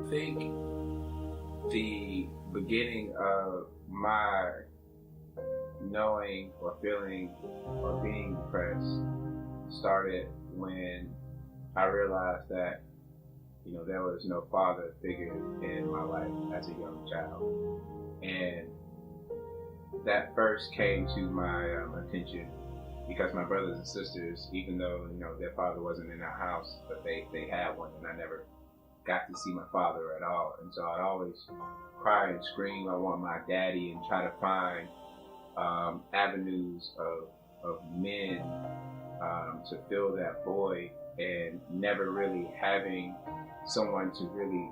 I think the beginning of my knowing or feeling or being depressed started when I realized that, there was no father figure in my life as a young child. And that first came to my attention because my brothers and sisters, even though, their father wasn't in our house, but they had one, and I never got to see my father at all. And so I'd always cry and scream, I want my daddy, and try to find avenues of men to fill that void, and never really having someone to really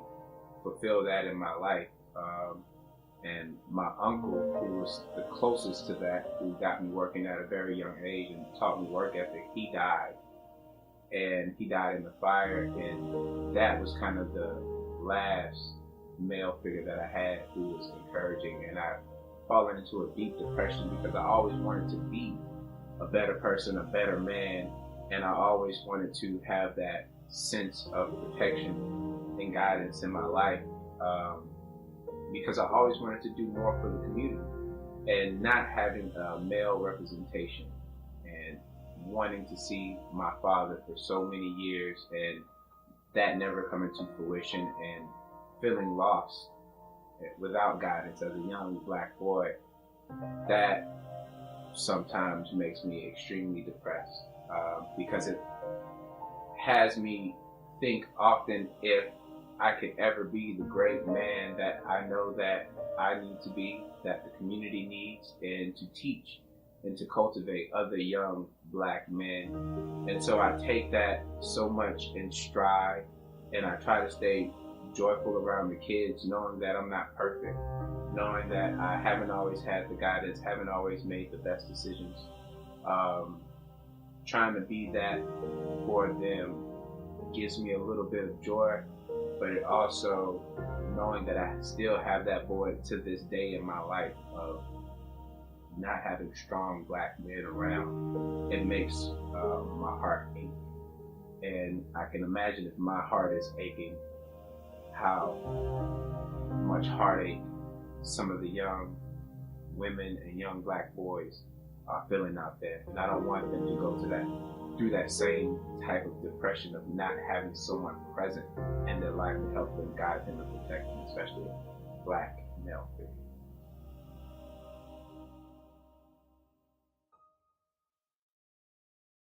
fulfill that in my life. And my uncle, who was the closest to that, who got me working at a very young age and taught me work ethic, he died. And he died in the fire, and that was kind of the last male figure that I had who was encouraging. And I've fallen into a deep depression because I always wanted to be a better person, a better man, and I always wanted to have that sense of protection and guidance in my life, because I always wanted to do more for the community, and not having a male representation and wanting to see my father for so many years and that never coming to fruition, and feeling lost without guidance as a young black boy, that sometimes makes me extremely depressed, because it has me think often if I could ever be the great man that I know that I need to be, that the community needs, and to teach and to cultivate other young black men. And so I take that so much in stride, and I try to stay joyful around the kids, knowing that I'm not perfect, knowing that I haven't always had the guidance, haven't always made the best decisions. Trying to be that for them gives me a little bit of joy, but it also, knowing that I still have that void to this day in my life of not having strong black men around, it makes my heart ache. And I can imagine if my heart is aching, how much heartache some of the young women and young black boys are feeling out there. And I don't want them to go through that same type of depression of not having someone present in their life to help them, guide them, and protect them, especially black male figures.